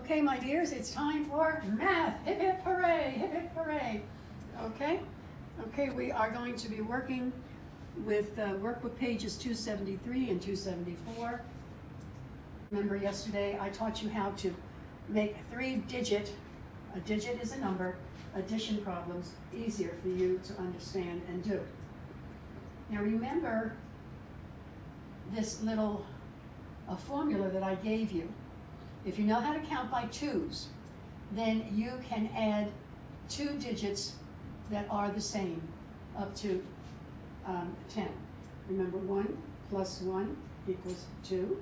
Okay, my dears, it's time for math. Hip hip hooray, hip hip hooray. Okay, we are going to be working with workbook pages 273 and 274. Remember yesterday I taught you how to make a digit is a number, addition problems easier for you to understand and do. Now remember this little formula that I gave you. If you know how to count by twos, then you can add two digits that are the same up to 10. Remember, 1 plus 1 equals 2.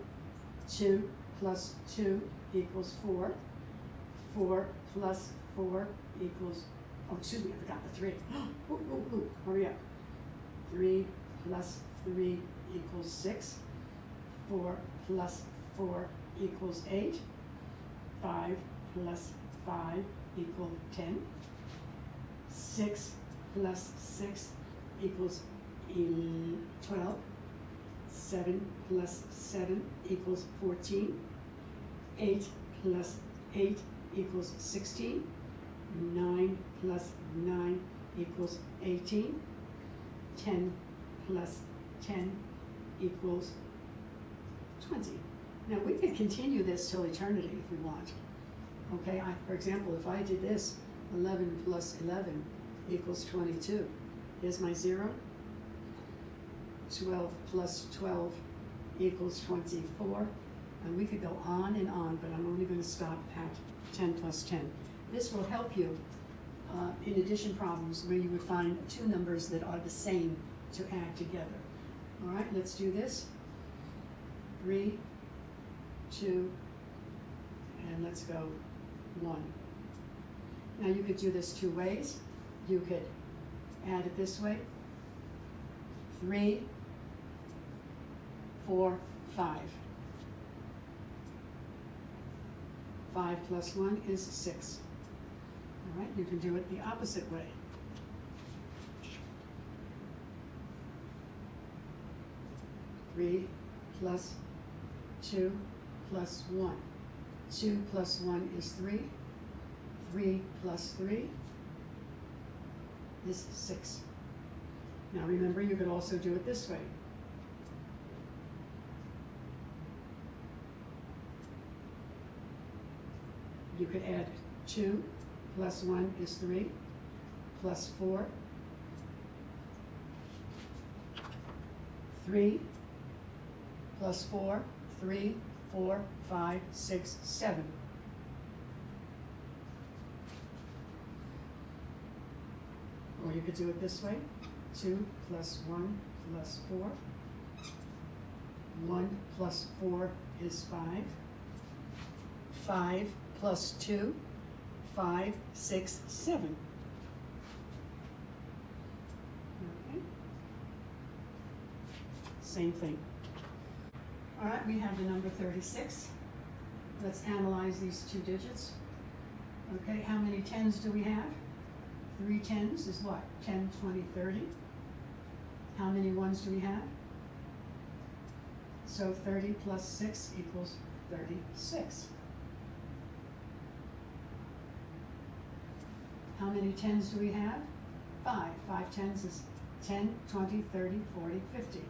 2 plus 2 equals 4. 4 plus 4 equals, oh, excuse me, I forgot the 3. Hurry up. 3 plus 3 equals 6. 4 plus 4 equals 8. 5 plus 5 equals 10. 6 plus 6 equals 12. 7 plus 7 equals 14. 8 plus 8 equals 16. 9 plus 9 equals 18. 10 plus 10 equals 20. Now we could continue this till eternity if we want. Okay, for example, if I did this, 11 plus 11 equals 22. Here's my 0. 12 plus 12 equals 24. And we could go on and on, but I'm only going to stop at 10 plus 10. This will help you in addition problems where you would find two numbers that are the same to add together. All right, let's do this. 3, 2, and let's go 1. Now you could do this two ways. You could add it this way. 3, 4, 5. 5 plus 1 is 6. All right, you can do it the opposite way. 3 plus 2 plus 1. 2 plus 1 is 3. 3 plus 3 is 6. Now remember, you could also do it this way. You could add 2 plus 1 is 3 plus 4. 3 plus 4, 3, 4, 5, 6, 7. Or you could do it this way. 2 plus 1 plus 4. 1 plus 4 is 5. 5 plus 2, 5, 6, 7. Okay. Same thing. All right, we have the number 36. Let's analyze these two digits. Okay, how many 10s do we have? 3 10s is what? 10, 20, 30. How many 1s do we have? So 30 plus 6 equals 36. How many 10s do we have? 5. 5 10s is 10, 20, 30, 40, 50.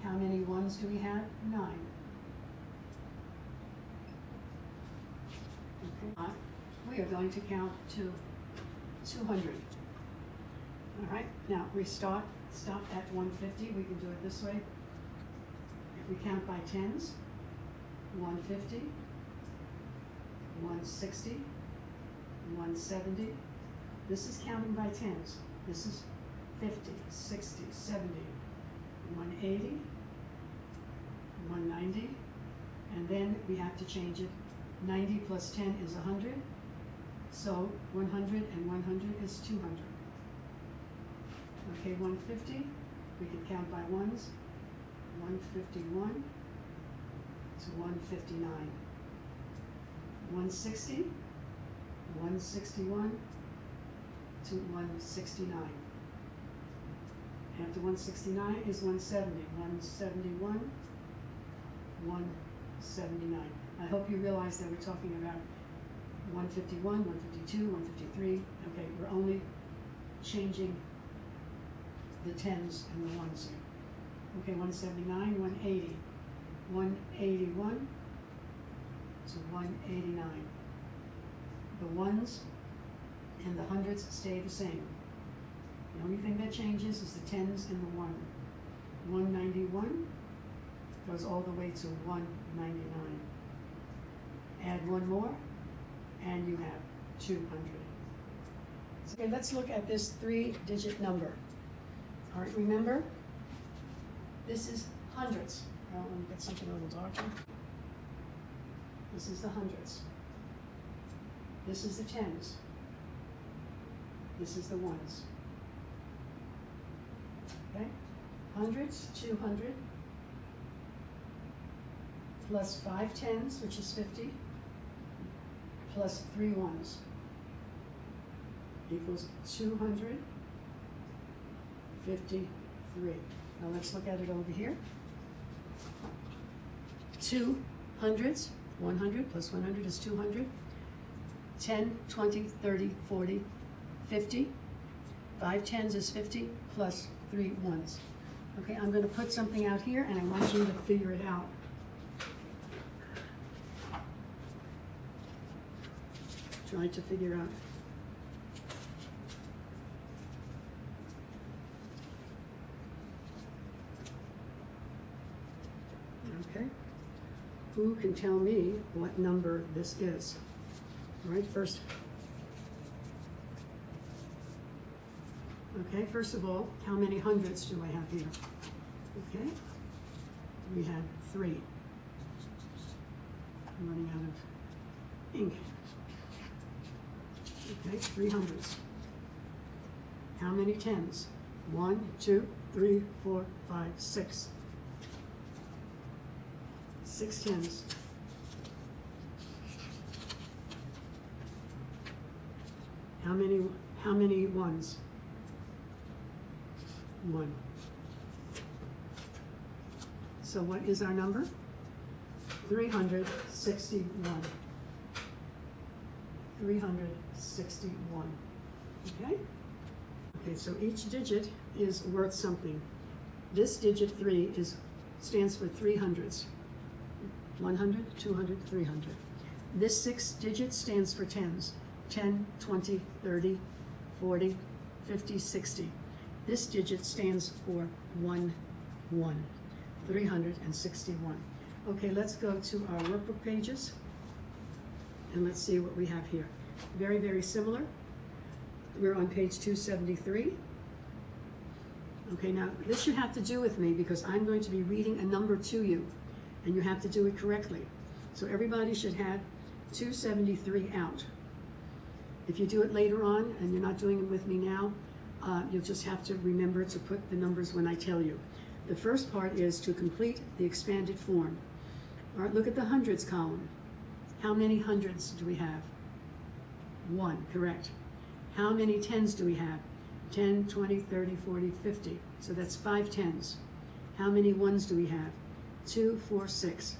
How many 1s do we have? 9. Okay. We are going to count to 200. All right, now we stop at 150. We can do it this way. If we count by 10s, 150, 160, 170. This is counting by 10s. This is 50, 60, 70, 180, 190, and then we have to change it. 90 plus 10 is 100, so 100 and 100 is 200. Okay, 150, we can count by ones. 151 to 159. 160, 161 to 169. After 169 is 170. 171, 179. I hope you realize that we're talking about 151, 152, 153. Okay, we're only changing the tens and the ones here. Okay, 179, 180, 181 to 189. The ones and the hundreds stay the same. The only thing that changes is the tens and the one. 191 goes all the way to 199. Add one more, and you have 200. Okay, let's look at this 3-digit number. All right, remember, this is hundreds. Well, let me get something a little darker. This is the hundreds. This is the tens. This is the ones. Okay? Hundreds, 200, plus 5 tens, which is 50, plus 3 ones, equals 253. Now let's look at it over here. 2 hundreds, 100 plus 100 is 200. 10, 20, 30, 40, 50. 5 tens is 50 plus 3 ones. Okay, I'm going to put something out here and I want you to figure it out. Try to figure out. Okay, who can tell me what number this is? All right, first. Okay, first of all, how many hundreds do I have here? Okay, we have 3. I'm running out of ink. Okay, 3 hundreds. How many tens? 1, 2, 3, 4, 5, 6. 6 tens. How many ones? 1. So what is our number? 361. 361. Okay? Okay, so each digit is worth something. This digit 3 stands for 300s. 100, 200, 300. This 6 digit stands for tens. 10, 20, 30, 40, 50, 60. This digit stands for 1, 1. 361. Okay, let's go to our workbook pages and let's see what we have here. Very, very similar. We're on page 273. Okay, now this you have to do with me because I'm going to be reading a number to you and you have to do it correctly. So everybody should have 273 out. If you do it later on and you're not doing it with me now, you'll just have to remember to put the numbers when I tell you. The first part is to complete the expanded form. All right, look at the hundreds column. How many hundreds do we have? 1, correct. How many tens do we have? 10, 20, 30, 40, 50. So that's 5 tens. How many ones do we have? 2, 4, 6.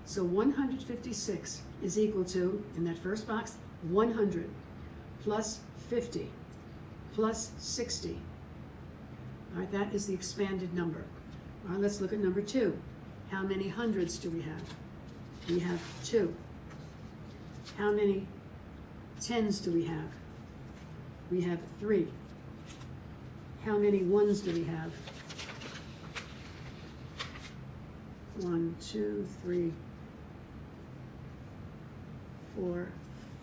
So 156 is equal to, in that first box, 100 plus 50 plus 60. All right, that is the expanded number. All right, let's look at number 2. How many hundreds do we have? We have 2. How many tens do we have? We have 3. How many ones do we have? 1, 2, 3, 4,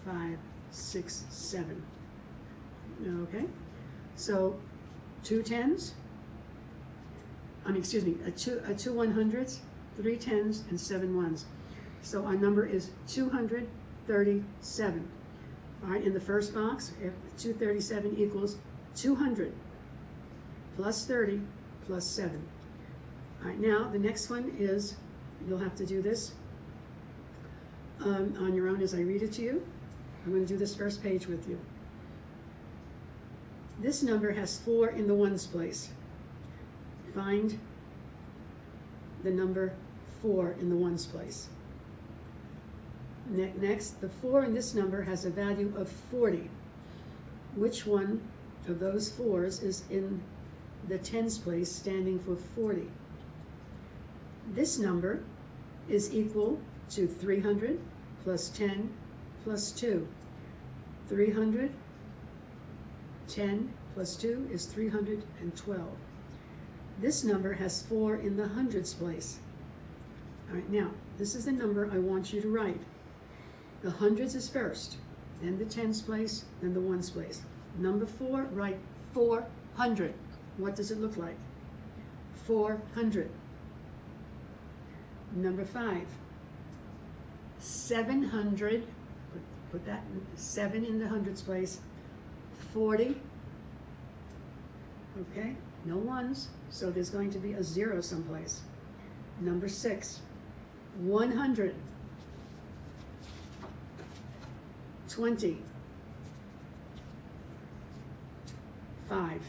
5, 6, 7. Okay, so 2 tens, two 100s, 3 tens, and 7 ones. So our number is 237. All right, in the first box, 237 equals 200 plus 30 plus 7. All right, now the next one is, you'll have to do this on your own as I read it to you. I'm going to do this first page with you. This number has 4 in the ones place. Find the number 4 in the ones place. Next, the 4 in this number has a value of 40. Which one of those 4s is in the tens place standing for 40? This number is equal to 300 plus 10 plus 2. 300, 10 plus 2 is 312. This number has 4 in the hundreds place. All right, now, this is the number I want you to write. The hundreds is first, then the tens place, then the ones place. Number 4, write 400. What does it look like? 400. Number 5, 700. Put that 7 in the hundreds place. 40. Okay, no ones, so there's going to be a 0 someplace. Number 6, 100. 20. 5.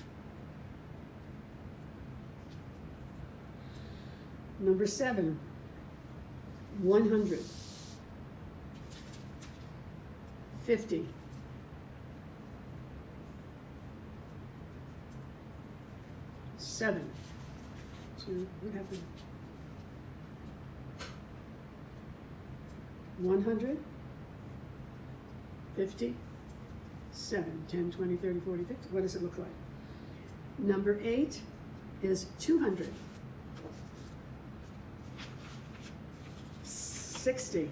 Number 7, 100. 50. 7. What happened? 100. 50. 7. 10, 20, 30, 40, 50. What does it look like? Number 8 is 200. 60.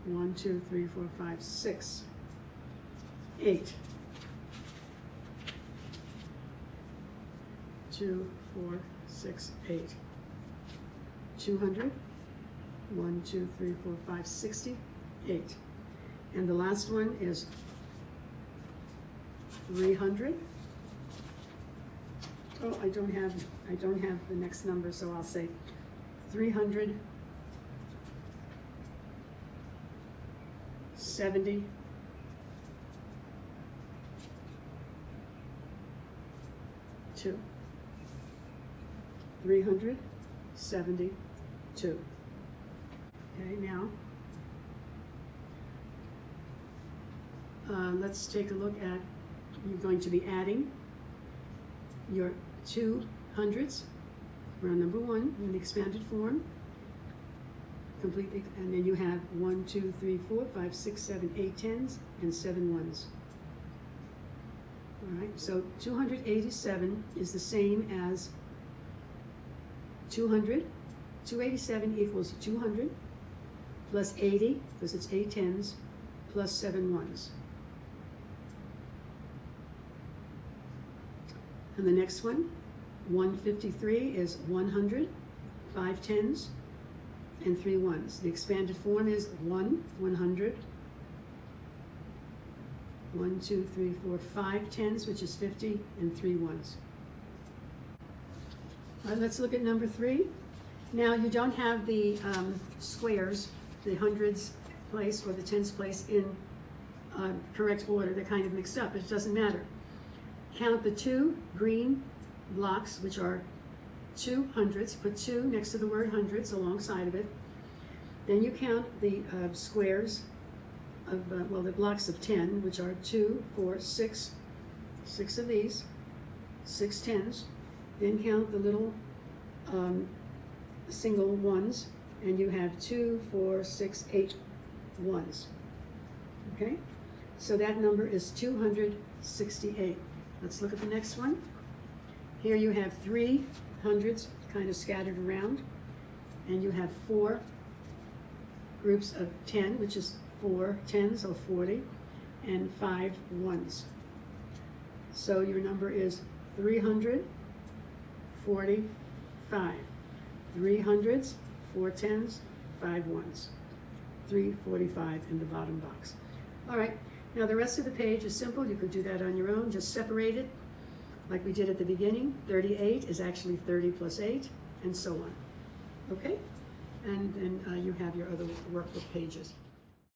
1, 2, 3, 4, 5, 6. 8. 2, 4, 6, 8. 200. 1, 2, 3, 4, 5, 60. 8. And the last one is 300. Oh, I don't have the next number, so I'll say 370. 2. 372. Okay, now let's take a look at, you're going to be adding your 2 hundreds. We're on number 1 in the expanded form. Completely, and then you have 1, 2, 3, 4, 5, 6, 7, 8 tens and 7 ones. All right, so 287 is the same as 200. 287 equals 200 plus 80, because it's 8 tens, plus 7 ones. And the next one, 153 is 100, 5 tens, and 3 ones. The expanded form is 100, 1, 2, 3, 4, 5 tens, which is 50, and 3 ones. All right, let's look at number 3. Now, you don't have the squares, the hundreds place or the tens place in correct order. They're kind of mixed up, but it doesn't matter. Count the 2 green blocks, which are 2 hundreds. Put 2 next to the word hundreds alongside of it. Then you count the squares of, the blocks of 10, which are 2, 4, 6 of these, 6 tens. Then count the little single ones, and you have 2, 4, 6, 8 ones. Okay? So that number is 268. Let's look at the next one. Here you have 3 hundreds kind of scattered around, and you have 4 groups of 10, which is 4 tens, so 40, and 5 ones. So your number is 345. 3 hundreds, 4 tens, 5 ones. 345 in the bottom box. All right, now the rest of the page is simple. You could do that on your own. Just separate it like we did at the beginning. 38 is actually 30 plus 8, and so on. Okay? And then you have your other workbook pages.